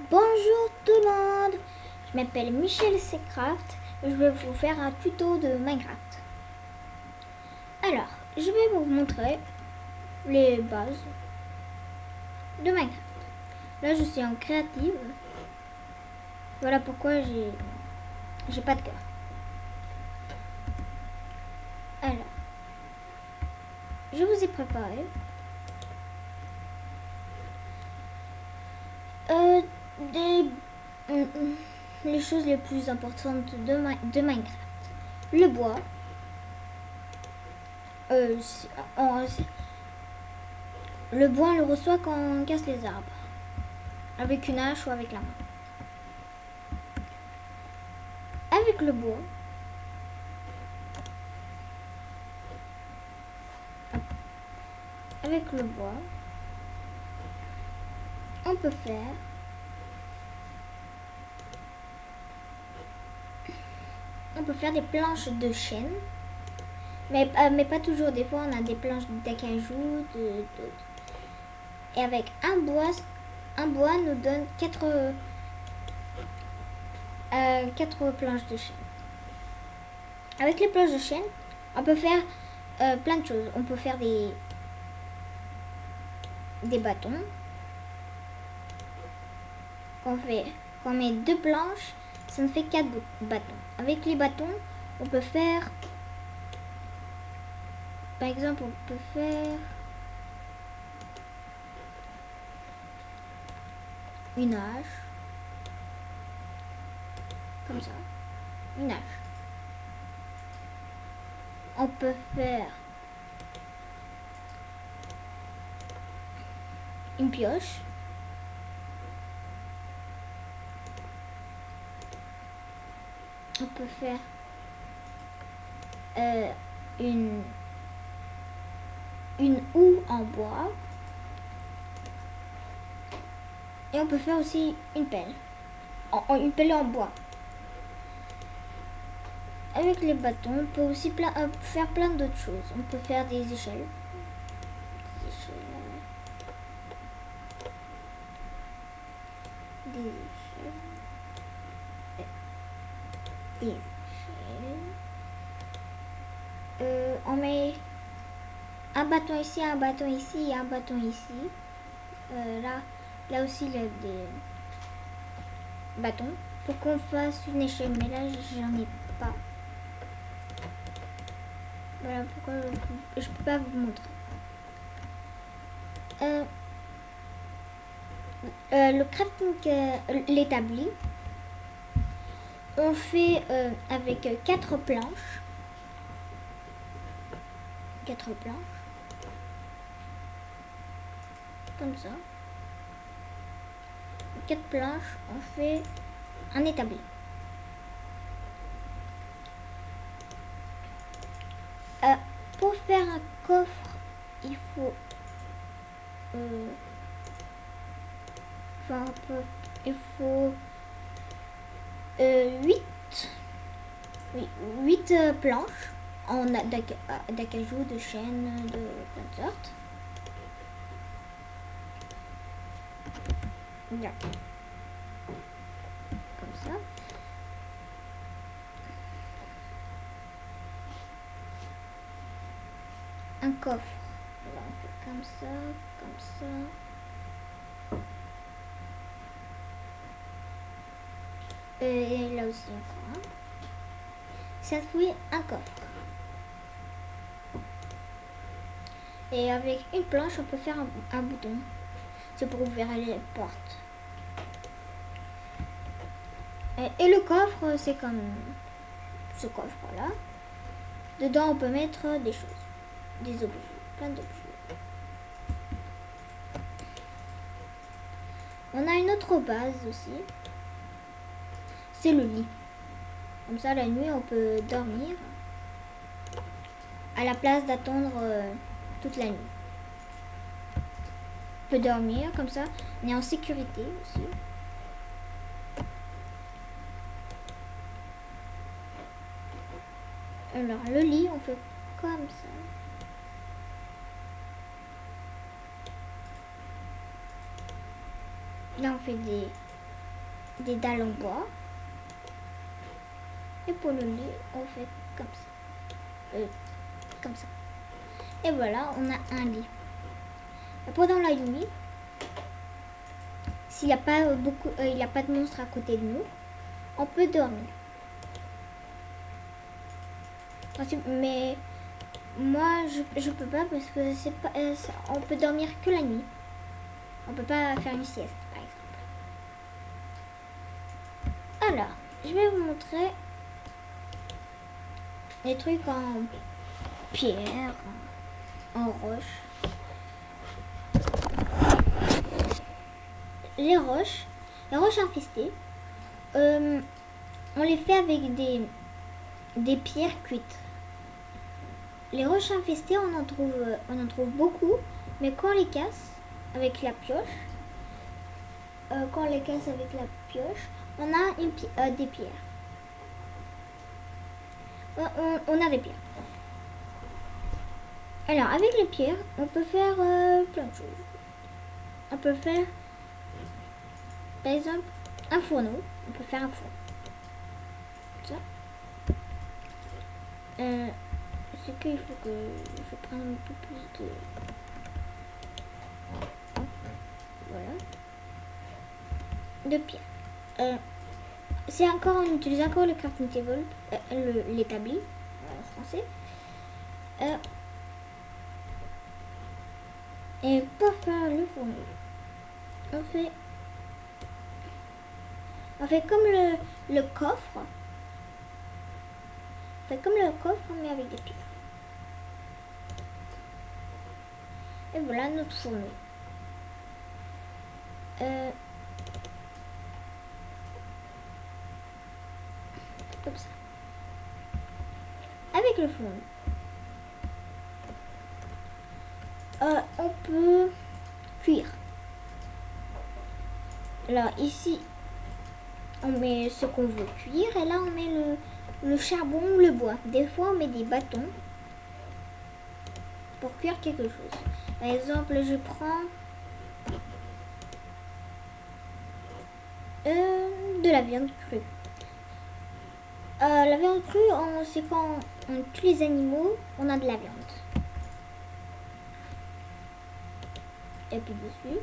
Bonjour tout le monde, je m'appelle Michel Secraft et je vais vous faire un tuto de Minecraft. Alors, je vais vous montrer les bases de Minecraft. Là, je suis en créative. Voilà pourquoi j'ai pas de cœur. Alors, je vous ai préparé les choses les plus importantes de Minecraft. Le bois. Le bois, on le reçoit quand on casse les arbres. Avec une hache ou avec la main. Avec le bois, on peut faire des planches de chêne. Mais pas toujours. Des fois, on a des planches d'acajou, d'autres. Et avec un bois nous donne 4 planches de chêne. Avec les planches de chêne, on peut faire plein de choses. On peut faire des bâtons. Quand on met 2 planches, ça nous fait 4 bâtons. Avec les bâtons, on peut faire... Par exemple, on peut faire une hache. Comme ça. Une hache. On peut faire une pioche. On peut faire une houe en bois. Et on peut faire aussi une pelle. Une pelle en bois. Avec les bâtons, on peut aussi faire plein d'autres choses. On peut faire des échelles. On met un bâton ici, un bâton ici et un bâton ici. Là aussi, il y a des bâtons pour qu'on fasse une échelle. Mais là, j'en ai pas. Voilà pourquoi je peux pas vous montrer. Le crafting, l'établi, on fait avec 4 planches. 4 planches. Comme ça. 4 planches, on fait un établi. Pour faire un coffre, il faut 8 planches d'acajou, de chêne, de plein de sortes. Bien. Comme ça. Un coffre. Là, on fait comme ça, comme ça. Et là aussi encore un. Ça fait un coffre. Et avec une planche, on peut faire un bouton. C'est pour ouvrir les portes. Et le coffre, c'est comme ce coffre-là. Dedans, on peut mettre des choses. Des objets. Plein d'objets. On a une autre base aussi. C'est le lit. Comme ça, la nuit, on peut dormir. À la place d'attendre toute la nuit. On peut dormir comme ça. On est en sécurité aussi. Alors, le lit, on fait comme ça. Là, on fait des des dalles en bois. Et pour le lit, on fait comme ça. Comme ça. Et voilà, on a un lit. Et pendant la nuit, s'il n'y a pas il n'y a pas de monstre à côté de nous, on peut dormir. Mais moi, je peux pas parce que c'est pas, on peut dormir que la nuit. On peut pas faire une sieste, par exemple. Alors, je vais vous montrer les trucs en pierre, en roche. Les roches infestées, on les fait avec des pierres cuites. Les roches infestées, on en trouve beaucoup, mais quand on les casse avec la pioche, on a des pierres. On a des pierres. Alors, avec les pierres, on peut faire plein de choses. On peut faire, par exemple, un fourneau. On peut faire un four. Ça. C'est qu'il faut que je prenne un peu plus de... Voilà. De pierre. On utilise encore le crafting table, l'établi en français. Et pour faire le fourneau, on fait comme le coffre. On fait comme le coffre, mais avec des pierres. Et voilà notre fourneau. Comme ça. Avec le fourneau, on peut cuire. Alors ici, on met ce qu'on veut cuire et là on met le charbon ou le bois. Des fois on met des bâtons pour cuire quelque chose. Par exemple, je prends de la viande crue. La viande crue, c'est quand on tue les animaux, on a de la viande. Et puis dessus,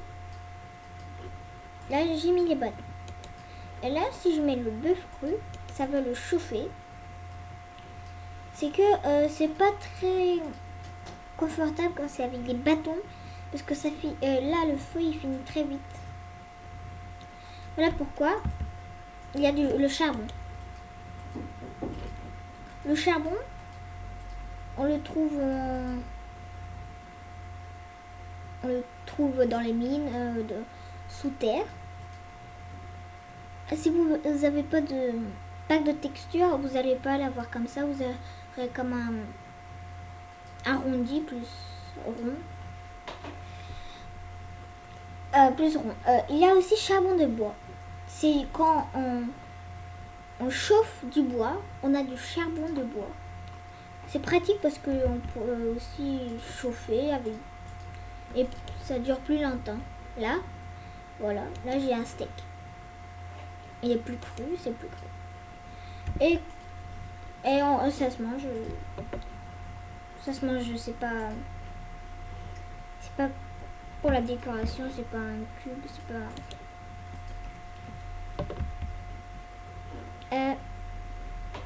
là j'ai mis les bâtons. Et là, si je mets le bœuf cru, ça va le chauffer. C'est que c'est pas très confortable quand c'est avec des bâtons, parce que ça fait là le feu il finit très vite. Voilà pourquoi il y a le charbon. Le charbon, on le trouve dans les mines, sous terre. Si vous n'avez pas de pack de texture, vous n'allez pas l'avoir comme ça. Vous aurez comme un arrondi plus rond. Plus rond. Il y a aussi charbon de bois. C'est quand on chauffe du bois, on a du charbon de bois. C'est pratique parce qu'on peut aussi chauffer avec et ça dure plus longtemps. Là, voilà, là j'ai un steak. Il est plus cru, c'est plus cru. Et ça se mange. C'est pas pour la décoration, c'est pas un cube, c'est pas.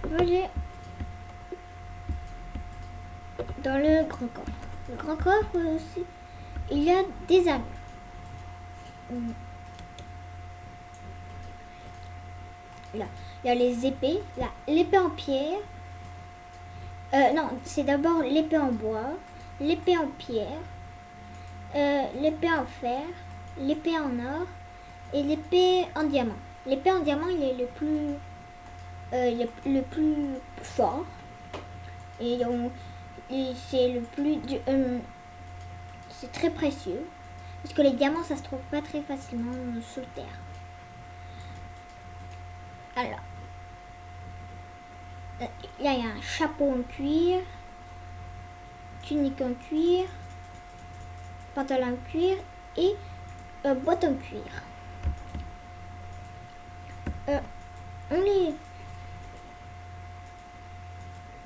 Voler dans le grand coffre. Le grand coffre aussi, il y a des armures. Là, il y a les épées. Là, l'épée en pierre. Non, c'est d'abord l'épée en bois, l'épée en pierre, l'épée en fer, l'épée en or et l'épée en diamant. L'épée en diamant, il est le plus fort. Et c'est le plus c'est très précieux. Parce que les diamants, ça se trouve pas très facilement sous terre. Alors, il y a un chapeau en cuir, tunique en cuir, pantalon en cuir et bottes en cuir.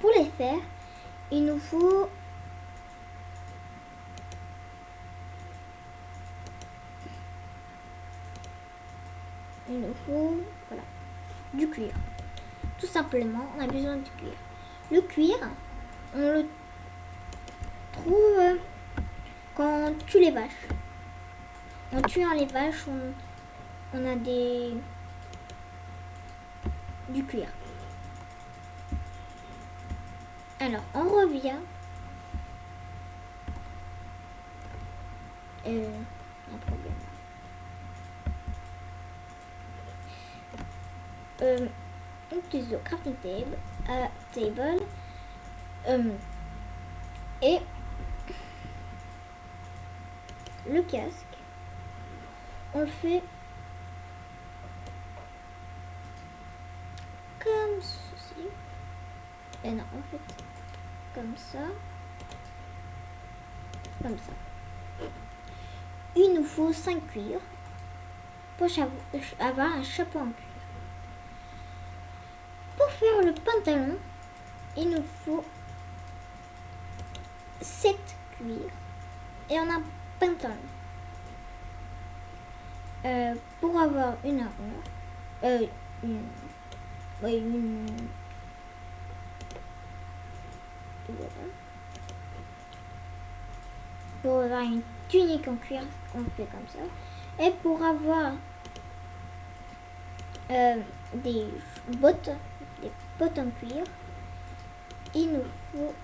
Pour les faire, il nous faut voilà, du cuir. Tout simplement, on a besoin du cuir. Le cuir, on le trouve quand on tue les vaches. En tuant les vaches, on a du cuir. Alors, on revient. Un problème. On utilise le crafting table, et le casque. On le fait comme ceci. Et non, en fait, comme ça. Comme ça. Il nous faut 5 cuirs pour avoir un chapeau en cuir. Pour faire le pantalon, il nous faut 7 cuirs et on a un pantalon. Pour avoir une armure, pour avoir une tunique en cuir, on fait comme ça. Et pour avoir des bottes en cuir, il nous faut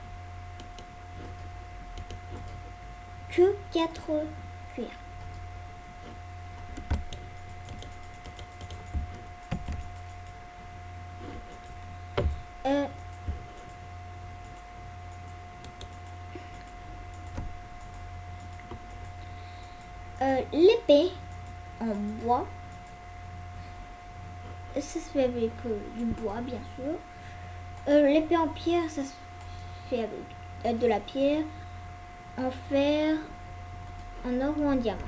que 4 cuirs. L'épée en bois, ça se fait avec du bois, bien sûr. L'épée en pierre, ça se fait avec de la pierre, en fer, en or ou en diamant.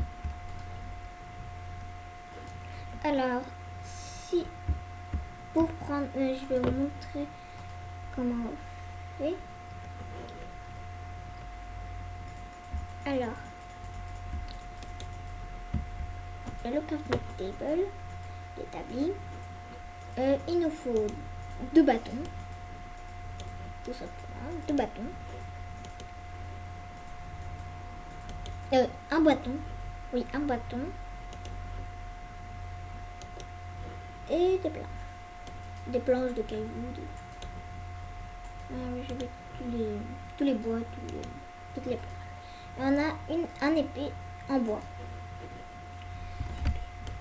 Alors, si pour prendre, je vais vous montrer comment on fait. Alors, le crafting table, l'établi. Il nous faut 2 bâtons, tout simplement, 2 bâtons. Un bâton, oui, un bâton. Et des planches de cailloux. J'avais tous les bois, toutes les planches. Et on a un épée en bois.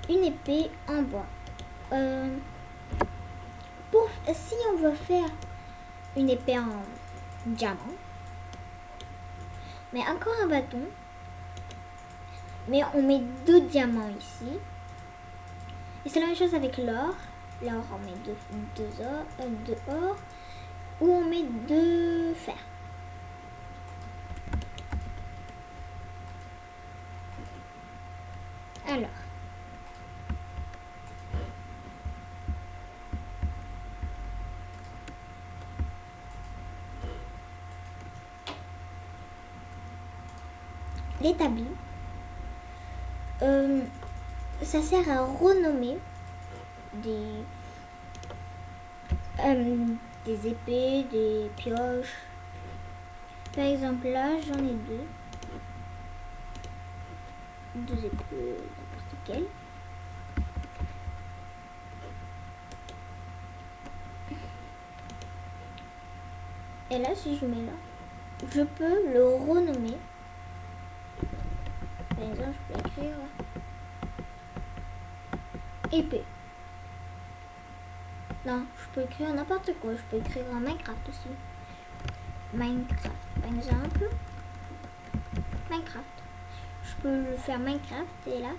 Une épée en bois. Si on veut faire une épée en diamant, mais encore un bâton, mais on met 2 diamants ici. Et c'est la même chose avec l'or. L'or, on met 2 or, ou on met 2 fer. Alors, l'établi, ça sert à renommer des épées, des pioches. Par exemple, là, j'en ai 2 épées, n'importe quelle. Et là, si je mets là, je peux le renommer. Par exemple, je peux écrire épée. Non, je peux écrire n'importe quoi. Je peux écrire en Minecraft aussi. Minecraft, par exemple. Minecraft. Je peux le faire Minecraft et là,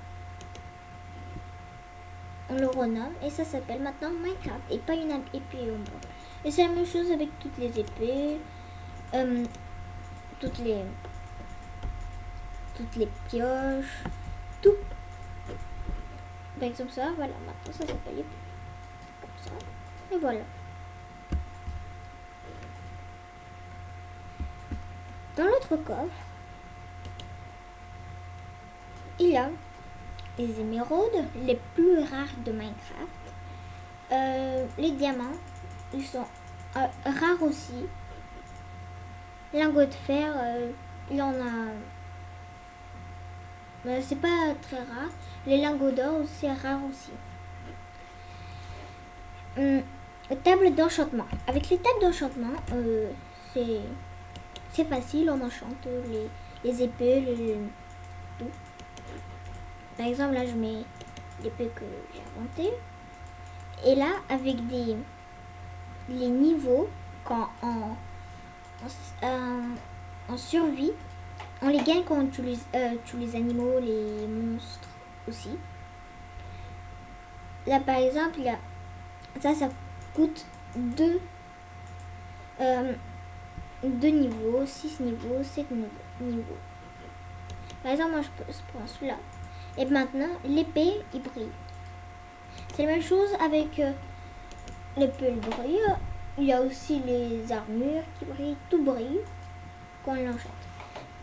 on le renomme et ça s'appelle maintenant Minecraft et pas une épée au bois. Et c'est la même chose avec toutes les épées, toutes les pioches, tout. Par exemple ça, voilà, maintenant ça s'appelle épée. Comme ça. Et voilà. Dans l'autre coffre, il y a les émeraudes, les plus rares de Minecraft. Les diamants, ils sont rares aussi. Lingots de fer, il y en a. C'est pas très rare. Les lingots d'or, c'est rare aussi. Table d'enchantement. Avec les tables d'enchantement, c'est facile, on enchante les épées, tout. Par exemple, là, je mets l'épée que j'ai inventée. Et là, avec les niveaux, quand en survie, on les gagne quand on tue les animaux, les monstres aussi. Là, par exemple, il y a, ça coûte 2 niveaux, 6 niveaux, 7 niveaux. Par exemple, moi, je prends celui-là. Et maintenant, l'épée, il brille. C'est la même chose avec l'épée, elle brille. Il y a aussi les armures qui brillent. Tout brille quand on l'enchante.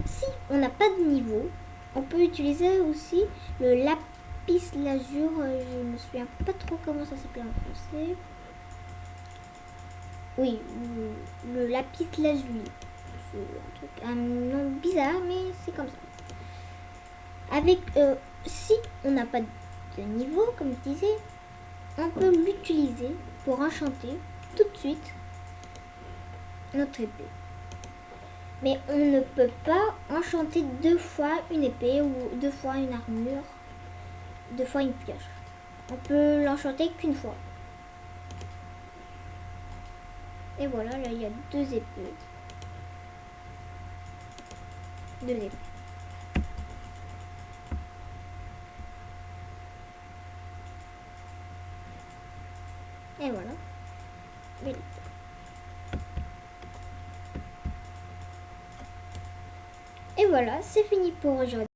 Si on n'a pas de niveau, on peut utiliser aussi le lapis lazuli. Je ne me souviens pas trop comment ça s'appelle en français. Oui, le lapis lazuli. C'est un nom bizarre, mais c'est comme ça. Avec, si on n'a pas de niveau, comme je disais, on peut l'utiliser pour enchanter tout de suite notre épée. Mais on ne peut pas enchanter 2 fois une épée ou 2 fois une armure, 2 fois une pioche. On peut l'enchanter qu'une fois. Et voilà, là il y a 2 épées. 2 épées. Et voilà. Et voilà, c'est fini pour aujourd'hui.